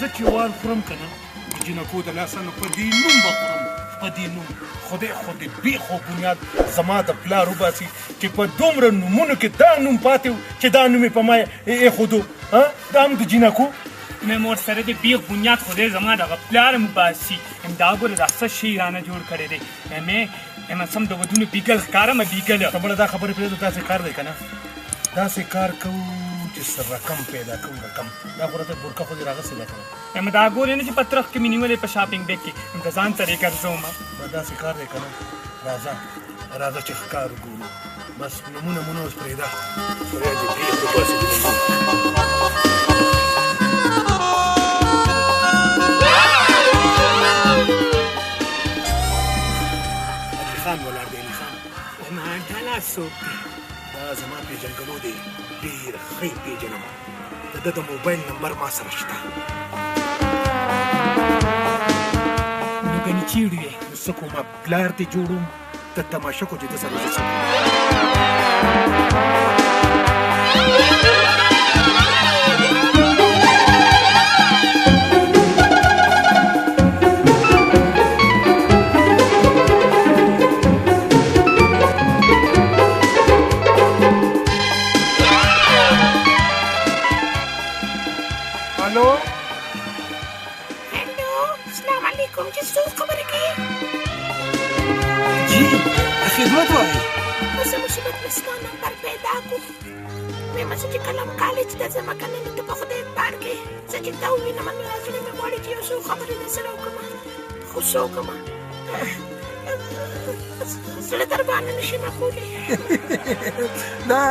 زه چې وال خورم که نه د جینکو د لاسه نو په دې نوم به خورم په دې نوم خدای بیخ او بنیاد زما د پلار وباسي چې په دومره نومونو کې دا نوم پاتې و چې دا نوم یې په ما ایښودو دا هم د جینکو مې مور سره د بیخ بنیاد خدای زما دغه پلار وباسي دا ګوره دا څه شی رانه جوړ کړی دی مې سم د ودونو بیګل ښکارم بیګل خبره دا خبرې پرېږدو داسې کار دی که نه داسې کار کوو چې سر رقم پیدا کوو رقم دا خو راته بورکه خو دې راغستې ده که نه دا ګورې نه چې په ترخ کې مې نیولې په شاپینګ بیګ کې د ځان سره یې ګرځوم دا داسې کار دی که نه راځه چې ښکار وګورو بس نومونه اوس پرېږده خدای دې پرېږدو باسي خان ولاړ دی علي خان دا څوک دی دا زما پېژنګلو دی ډېر ښه یې پېژنم د ده د موبایل نمبر ما سره شته نو ګنې چیرې وې نو څه کومه پلار دې جوړوم ته تماشه کو چې ده سره زه خدمت وایي زه مصیبت مې ستا نمبر پیدا کړو ویمه زه چې کله م کالج ته ځمه که نه نو ته په خدای پار کې زه چې تا ووینم نو زړه مې غواړي چې یو څو خبرې درسره وکړم خو څه وکړمه زړه در باندې نشي کولی دا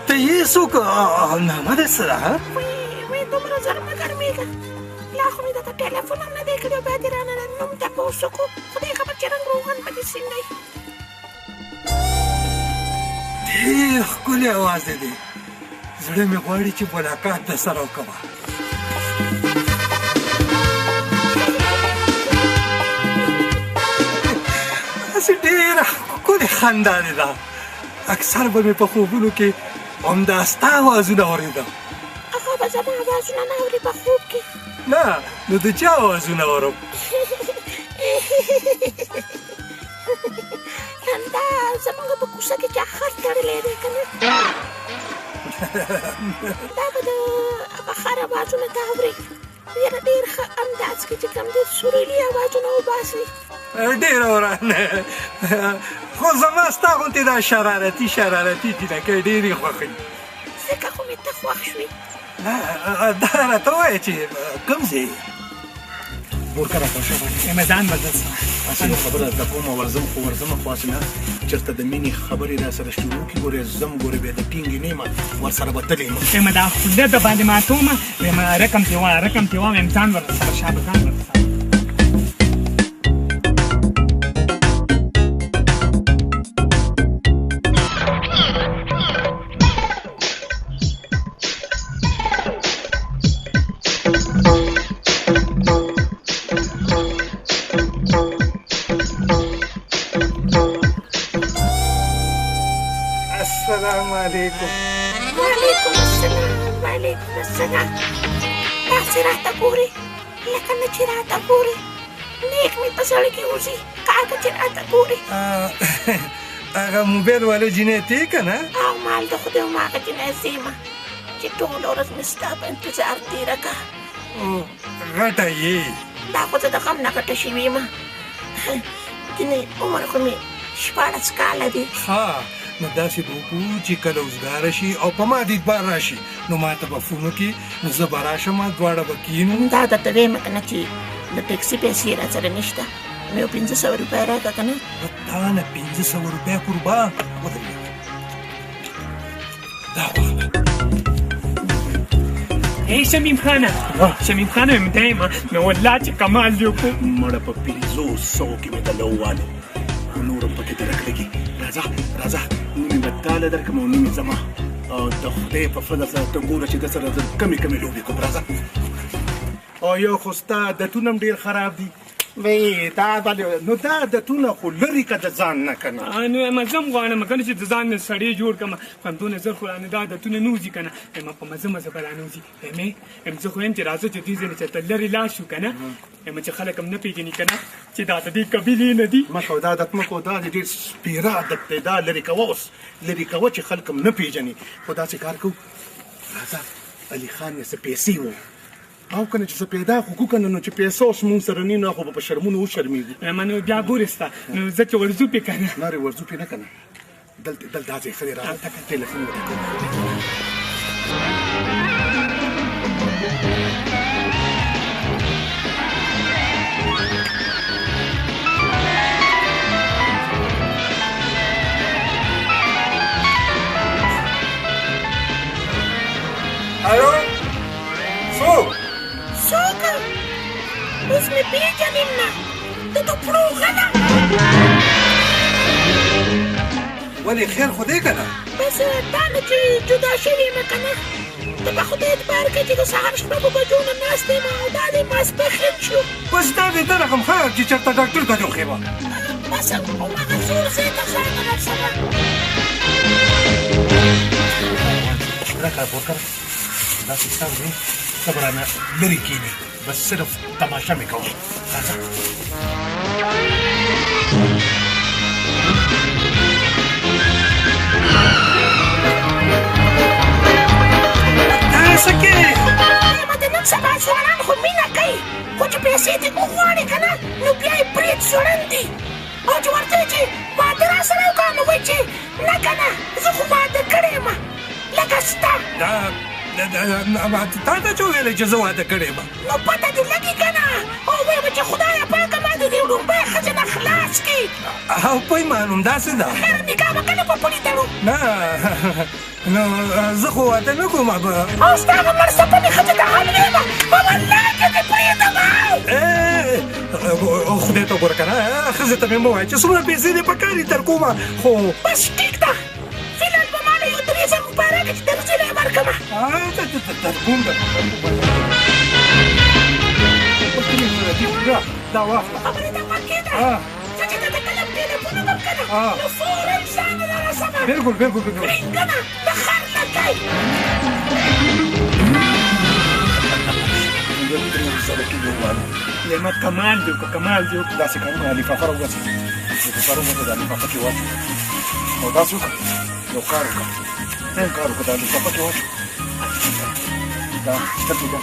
ته یې څوک نامه دې څه ده وی دومره زر مه ګرمېږه لا خو مې درته ټلیفون هم نه دی کړی او بیا دې رانه نوم تپوس وکړو خدای خبر چې رنګ روغن په دې سین دی ډېر ښکلی اواز دی زړه مې غواړي چې ملاقات درسره وکړم داسې ډېره ښکلې خندا دې ده اکثر به مې په خوبونو کې همدا ستا اوازونه اورېدم هغه به زما اوازونه نه اوري په خوب کې نه نو د چا اوازونه اورم دا زموږ په کوڅه کې چا خر تړلی دی که نه دا به د هغه خر اوازونه ته اورې یاره ډېر ښه انداز کې چې کوم دی سوریلي اوازونه وباسي ډېر ورانه خو زما ستا غوندې دا شرارتي جینکۍ ډېرې خوښوي ځکه خو مې ته خوښ شوې دا راته ووایه چې کوم ځای بورکه راپاشه مې ځان بدل سم هسې یو خبره زده کوم او ورځم خو خواست نه چېرته د مینې خبرې را سره شروع کړي ګورې ځم ګورې بیا د ټینګې نه یم ورسره به تللی یم دا خوله د باندې ماتومه رقم تې وایم ځان ورسره شابه ځان ورسره السلام علیکم وعلیکم السلام داسې راته ګورې لکه نه چې راته ګورې نیک مې په زړه کې وځي کاږه چې راته ګورې هغه موبایل والا جینۍ ته یې که نه او مال د خدای هم هغه جینۍ زه یم چې ټوله ورځ مې ستا په انتظار تېره کړه غټه یې دا خو زه د غم نه غټه شوې یم جینۍ عمر خو مې 14 کاله دی نو داسې به وکړو چې کله اوزګاره شي او په ما دیدبار راشي نو ما ته به فون وکړي نو زه به راشم دواړه به کښېنو دا درته ویم که نه چې د ټیکسي پیسې را سره نشته نو یو 500 روپۍ راکړه که نه تا نه 500 روپۍ قربان ودرېږه دا واخله شمیم خانه مې دا یم مې والله چې کمال دې وکړو مړه په 500 کې مې دله ووالو خو نور هم پکې درک لګي راځه نیمې به تاله درکړم او نیمې زما او د خدای په فضل سره ته ګوره چې ده سره زه کمې لوبې کوم راځه او یو خو ستا عادتونه هم ډېر خراب دي وی دا نو دا عادتونه خو لرې که د ځان نه که نه نو یم زه هم غواړم که نه چې د ځان نه سړی جوړ کړم خو همدونه زر خو رانه دا عادتونه نه وځي که نه یم په مزه مزه به رانه وځي یم زه خو یم چې راځه چې دې ځای نه چېرته لرې لاړ شو که نه یم چې خلک هم نه پېژني که نه چې دا د دې قبیلې نه دي مه کوه دا عادت مه کوه دا د ډېر سپېره عادت دی دا لرې کوه اوس لرې کوه چې خلک هم نه پېژني خو داسې کار کوو راځه علي خان یې څه پیسې وو او کنه چې څه پیدا خو کو کنه نو چې پیسې اوس مونږ سره نه خو په شرمونو وشرمېږو نو بیا ګورې ستا نو زه چې ورځو پې که نه نارې ورځو پې نه که نه دلته دا ځای ښه دی راځه ټلیفون ورته کوم الو څوک څوک اوس مې پېژنم نه د دوپړو غله ولې خیر خو دی که نه بس دا نه چې جدا شوي یم که نه ته په خدای اعتبار کوې چې د سهار شپږو بجو نه ناست یم او دا دی ماسپښین شو بس دا دی د رقم ښه چې چېرته ډاکټر ته جوخې وه بس هماغه زور ځای ته ښه نه سره راکړه پورکر داسې سر دی ته به رانه لرې کښېنې بس صرف تماشه مې کوه راځه څه کې ما د نن سبا ځوانان خو مینه کوي خو چې پیسې دې وغواړي که نه نو بیا یې برید ځوړن دي او چې ورته وایي چې واده را سره وکړه نو وایي چې نه که نه زه خو واده کړی یم لکه ستا تا ته چا ویلی چې زه واده کړی یم نو پته دې لګي که نه او وایي به چې خدایه پاکه ما د دې وړومبۍ ښځې نه خلاص کړي او پیمان همداسې ده خیر نکاح به کله په پولي تړو نه نو زه خو واده نه کوم به او ستا هغه مرسپنې ښځې ته حملې یم په والله کې دې پرېږدم خدای ته وګوره که نه ښځې ته مې مه وایه چې څومره پیسې دې پکار دي تر کومه خو بس ټیک ده فیلال به ماله یو 3,000 روپۍ راکړي چې درځله یې ورکړمه تر کوم دا واخله خبرې ته پکې ده زه چې ته د کلم ټلیفون وکړم که نه نو فوراً ځان را رسوه بالکل بالکل که نه د خر لکۍ یم کمال دی وکړه کمال دی وکړه داسې کارونه لفافه راوباسي لفافه ته دا لفافه کې واچو او داسې وکړه یو کار وکړه کوم کار وکړه دا لفافه کې واچو دا سترګې ده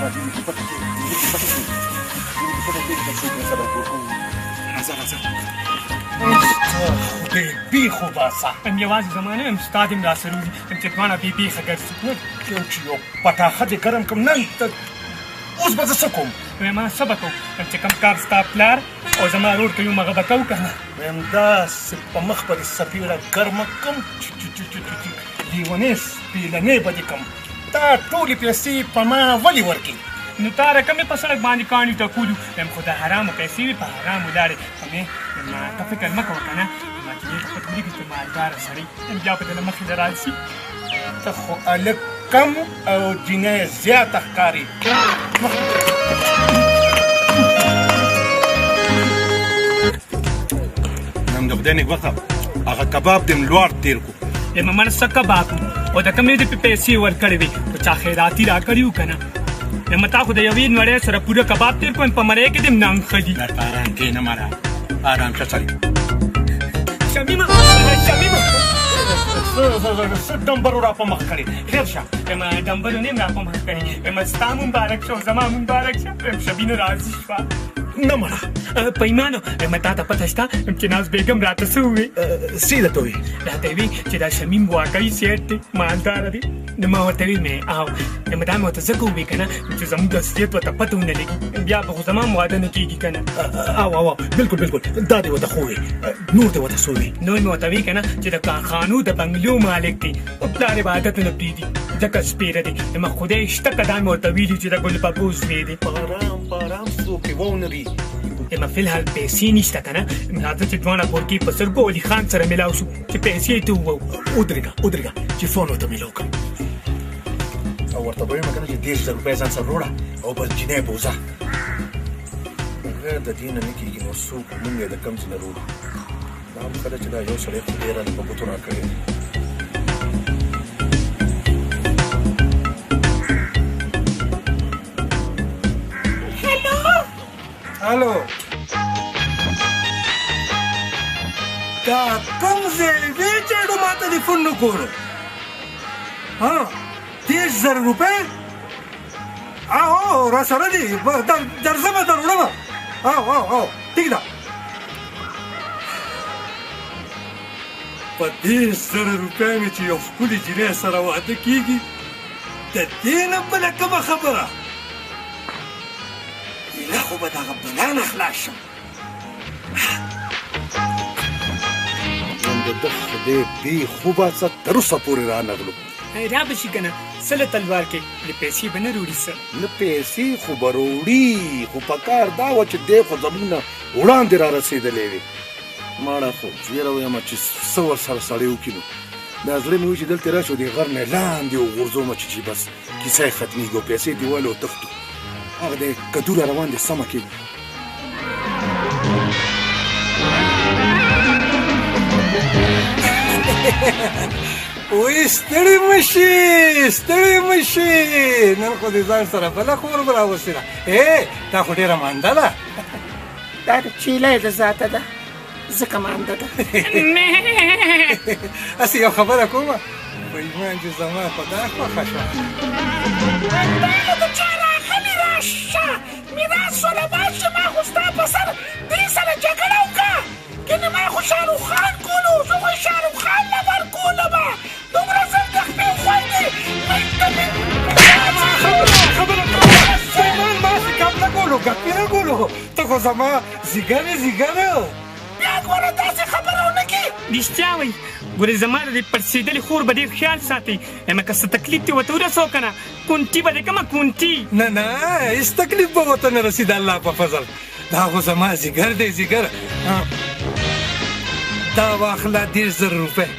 دا دې کې پټه کې دې کې پټه کې د څوک سره وکړو راځه راځه خدای بیخو باسه یوازې زما نه یم ستا دې هم راسره وځي چې دواړه بې بیخه ګرځو یو چې یو پټاخه دې ګرم کړم نن اوس به زه څه کوم ما څه به کوو چې کوم کار ستا پلار او زما رور کوي هغه به کوو که نه ویم داسې په مخ پرې سپېړه ګرمه کړم لیونې سپېلنې به دې کړم دا ټولې پیسې په ما ولې ورکړي نو تا رقم په سړک باندې کاڼي ټکولو یم خو د حرامو پیسې وي په حرامو لاړې خو مې ته فکر مه کوه که نه ما چې دې ته پته ولګي چې مالداره سړی بیا به دله مخې له راشي ته خو هلک کم او جینۍ زیاته ښکاري نن د خدای نېکبخته هغه کباب دې م لوړ تېر کړو یم من څه کباب او د کومې دې پې پیسې ورکړې وې خو چا خیراتي راکړي وو که نه یم تا خو د یوې نړۍ سره پوره کباب تېر کړو په مرۍ کې دې م ننګ ښه دي درته ارام کښېنه ماره ارام شه سړی شمیمه څه ډمبرو را په مخ کړې خیر شه یم ډمبرو نه یم را په مخ کړي یم ستا مبارک شه زما مبارک شه یم شبینه راضي شوه نه مړه پیمانو یم تا ته پته شته چې ناز بیګم راته څه ووې څه درته ووې راته وی چې دا شمیم واقعي سیټ دی مالداره دی نو ما ورته وی مې او یم دا مې ورته ځکه ووې که نه چې زموږ د اصلیت ورته پته ونه لګي بیا به خو زما واده نه کېږي که نه او بلکل بلکل دا دې ورته خو وې نور دې ورته څه ووې نور مې ورته وی که نه چې د کارخانو د بنګلو مالک دی او پلار یې به عادت نه پرېږدي ځکه سپېره دی یم خدای شته که دا مې ورته ویلي چې د ګل پپو زوی دی په ارام څوک یې وونري یم فلحال پیسې نشته که نه راځه چې دواړه پورکي په سترګو علي خان سره میلاو شو چې پیسې یې ته ووو ودرېږه چې فون ورته میلاو کړم او ورته به ویم که نه چې 10,000 روپۍ ځان سره وروړه او بل جینۍ به وځه بغیر د دې نه نه کېږي نو څوک نوم یې د کم ځای نه روړي دا هم ښه ده چې دا یو سړی خو ډېره په ګوتو راکړی دی الو دا کوم ځای دی چې اډو ماته دې فون نه کولو 30,000 روپۍ او را سره دي درځمه در وړمه او ټیک ده په 30,000 روپۍ مې چې یو ښکلي جینۍ سره واده کېږي د دې نه بله کومه خبره ایله خو به دغه بلا نه خلاص شم نن د ده خدای بې خوبه څه تر اوسه پورې رانغلو را به شي که نه سله تلوار کې د پیسې به نه روړي څه نه پیسې خو به روړي خو په کار دا وه چې دی خو زموږ نه وړاندې را رسېدلی وې ماړه خو ویره ویمه چې څه ورسره سړی وکړي نو دا زړه مې وایي چې دلته راشو د غر نه لاندې وغورځومه چې بس کیسه یې ختمېږي او پیسې دې والو تښتو هغه دی کدو را روان دی سمه کې وی ستړي مه شي نن خو دې ځان سره بله خور به راوستې ده دا خو ډېره مانده ده دا د چیلۍ د ذاته ده ځکه مانده ده هسې یو خبره کومه په ایمان چې زما په دا خوښه شوه دا د چا راغلي راشه میراث ولباس چې ما خو ستا په سر دې سره جګړه وکړه کنې ما خو شاروخ خان کولو زه خو شاروخ خان نه ورکولمه دومره زر د خپې خویندې خبره سلیمان ماسې کم نه ګولو ګپې نه ګولو ته خو زما ځیګر بیا ګوره داسې خبره ونه کړې رښتیا وایي ګورې زما د دې پړسېدلې خور به ډېر خیال ساتئ اما که څه تکلیف دې ورته ورسو که نه کونټي به دې کمه کونټي نه هېڅ تکلیف به ورته نه رسي د الله په فضل دا خو زما ځیګر دی ځیګر دا واخله 10,000 روپۍ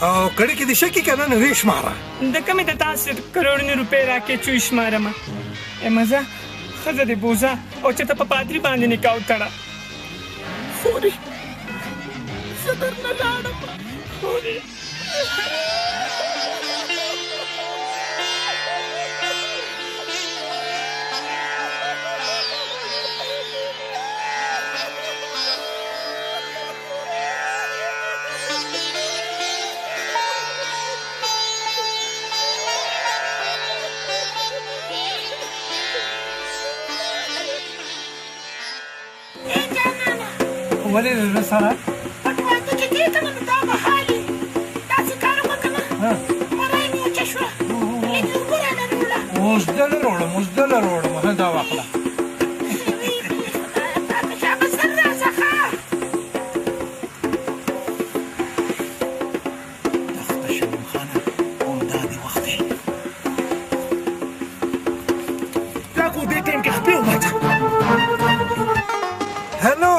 او کړي کې دې شکي که نه نو ویې شماره د کمې د تاسې کروړونې روپۍ راکړې چې وشمارمه مزه ښځه دې بوزه او چې ته په پادري باندې نکاح وتړه خورې زه درنه لاړم خورې ولې زړه سره پټ واده چې کېږي که نه نو دا به حالي داسې کار وکړه که نه مرۍ مې وچه شوه لږې اوبه رانه راوړه اوس دله راوړم دا واخله تا ته شابه سر راځه ښه دخته شمیم خانه همدا دې وخت دی دا خو دې ټایم کې خپې وماته هلو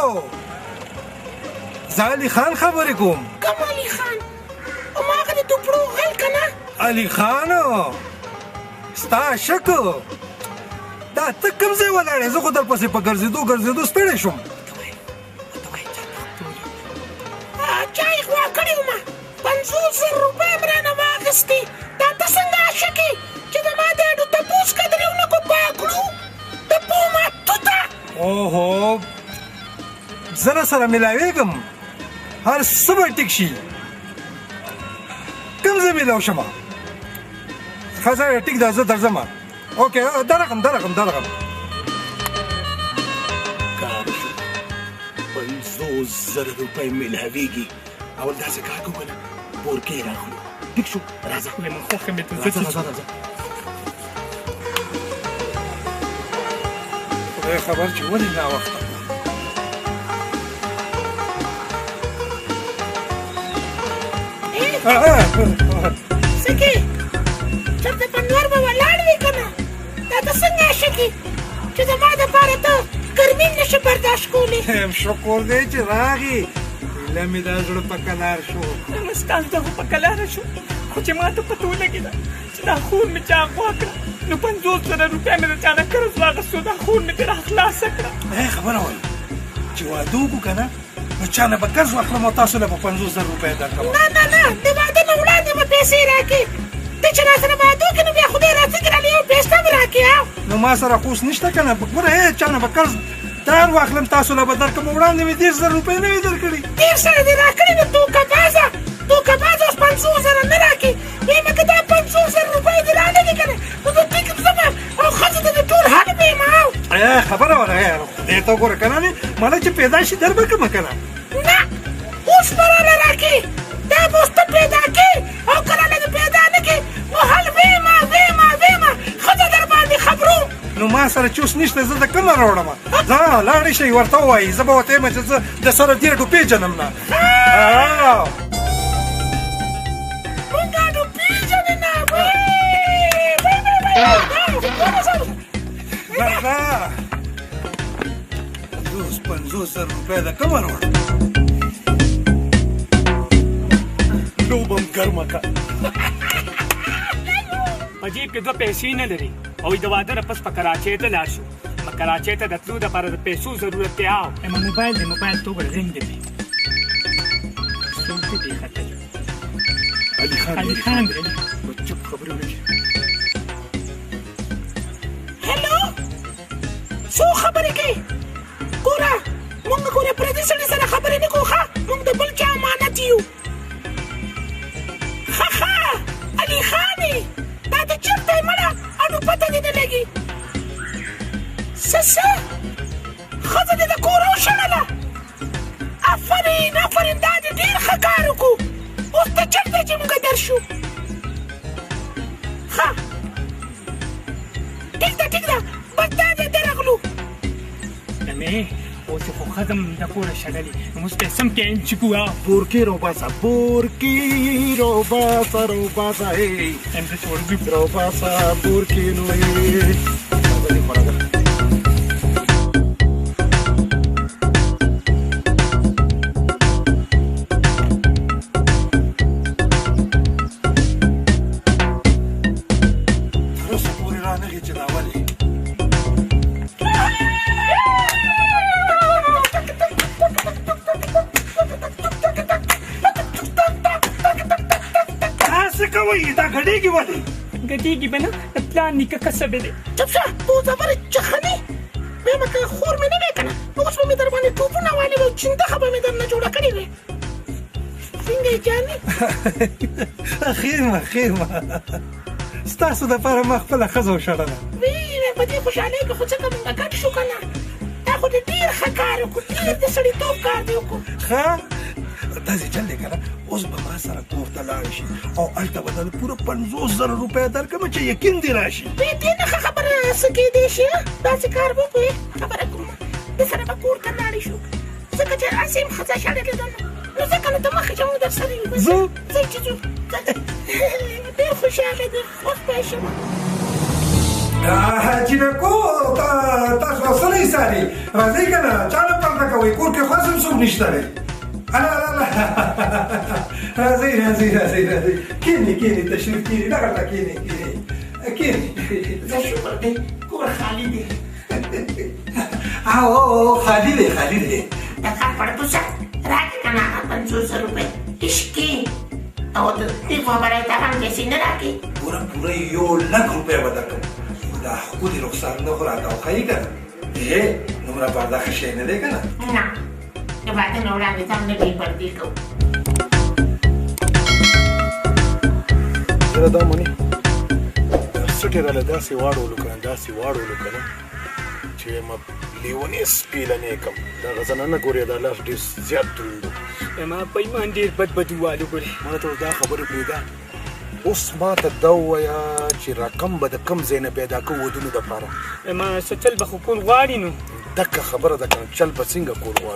زه علي خان خبرې کوم کوم علي خان هماغه د دوپړو غل که نه علي خانو ستا شک دا ته کوم ځای ولاړې زه خو درپسې په ګرځېدو ستړی شوم چا یې غوا کړې ومه 50,000 روپۍ مې رانه واخېستې دا ته څنګه عاشقې چې زما د اډو تپوس قدرې ونه کو پاکړو د پومه توته اوهو زه را سره ملاوېږم هر څه به ټیک شي کوم ځای میلاو شمه ښه ځای ټیک ده زه درځمه اوکې درغم کار شو 50,000 روپۍ میلاوېږي اول داسې کار کوو که نه بورکې راخلو ټیک شو راځه زما خوښه مې ته راځه خدای خبر چې ولې ناوخته څه کې چېرته په نور به ولاړ وې که نه دا ته څنګه عاشقې چې زما دپاره ته ګرمي نشي برداشت کولی شکر دی چې راغی ایله مې دا زړه په کلار شو ستاسو ته خو په کلاره شو خو چې ما ته پته ولګېده چې دا خور مې چا غوا کړه نو 500 روپۍ مې د چا نه قرض واخیستو دا خور مې ترې راخلاصه کړه. خبره وایي چې واده وکړو که نه نو چا نه به قرض واخلم او تاسو له به 500 روپۍ درکوم. نه د واده نه وړاندې به پیسې راکړې. ته چې را سره واده وکړې نو بیا خدای راڅخه رالې یو پیسه به راکړې. نو ما سره خوس نشته که نه ګوره چا نه به قرض در واخلم تاسو له به درکوم. وړاندې مې 10,000 روپۍ نه وي درکړي. 10,000 دې راکړې نو دوکه بازه اوس 500,000 نه راکړې. ویمه که دا 500,000 روپۍ دې رانهوي که نه نو زه ټیکم ځم او ښځو ته د ټول حال ویم. خبره وره خدای ته وګوره که نه ماله چې پیدا شي در به کړمه که نه. نه اوس به راله راکړې. دا به اوس ته پیدا کړې او که راله دې پیدا نه کړې نو حل ویمه ښځه در باندې خبرو. نو ما سره چوس نشته زه د کومه راوړم. ځه لاړې شئ ورته ووایي زه به ورته یم چې زه د سره ډېر ډوپېژنم نه. مونږ ډوپېژنې نه. نه 50,000 روپۍ د کومه راوړم. لوبه م ګرمه که په جیب کې 2 پیسې نه لري او د واده نه پس په کراچۍ ته لاړ شو. کراچۍ ته د تلو دپاره د پیسو ضرورت دی. اما موبایل ته وګوره رنګ دی. څوک دی خطر؟ علي خان دی. چپ خبرې وکړي. هلو څو خبرې کوې؟ ګوره مونږ ګوره پردي سړي سره خبرې نه کوو ښه. مونږ د بل چا امانت یو. ښه علي خانې دا ته چېرته یې مړه اډو پته دې نه لګي. څه ښځه دې د کوره وشړله. آفرین دا دې ډېر ښه کار وکړو. اوس ته چېرته چې مونږ درشو؟ ښه ټیک ده بس دا دې درغلو. مې اوس خو ښځه م د کوره شړلې نو اوس پیسه م کې چې کوه بورکې روباسه هم زه چې ورځو روباسه بورکې نو ګډېږي به نه د پلان نیکه کسبې دی. چپ شه تو زبرې چخنې. ویمه که خور مې نه وې که نه اوس به مې در باندې ټوپونه والې وې او چنډخه به مې در نه جوړه کړې وې. څنګه یې جانې؟ خیر ما ستاسو دپاره ما خپله ښځه وشړله. ویې په دې خوشحالۍ کې خو څنګه مونږ ګډ شو که نه. دا خو دې ډېر ښه کار وکړو. ډېر د سړیتوب کار دې وکړو. ښه داسې چل دی که نه اوس به ما سره کور ته لاړ شي او هلته به درله پوره 50,000 روپۍ درکړم چې یقین دې راشي. دې نه ښه خبره څه کېدی شي. داسې کار به وکړې خبره کوم د سره به کور ته لاړې شو ځکه چې هسې یم ښځه شړلې ده نو ځکه نو ته مخکې چې موږ در سره یو. ځئ چې ځو ډېر خوشحاله دي اوس پوه شم. جینکو تاسو اصلی ساري راځئ که نه چا نه پرده کوئ کور کې خاص هم څوک نشته دی. راځئ کینی تشریف کینی دغلته کینی زه شکر دی کور خالي دی. خالي دی د کار پړپوسه راکړې که نه 50,000 روپۍ عشقي او د دې خبره ته هم پیسې نه راکړې. پوره 1,00,000 روپۍ به درکړم. دا ښکلي رخسار نه خو راته وښایي که نه. دومره پرده ښه شی نه دی که نه. نه د واده نه وړاندې ځان نه بې پردې کوو. یاره دا منې سټې راله داسې واړولو که نه چې ما لیونې سپیلنې کړم. دغه زنانه ګورې دا لاس ډېر زیات دروند و. ما په ایمان ډېر بد ووالو ګورې. ما ته دا خبرې پرېږده اوس ما ته دا ووایه چې رقم به د کوم ځای نه پیدا کوو ودونو دپاره. ما څه چل به خو کول غواړي نو دکه خبره ده که نه چل به څنګه کول غواړي.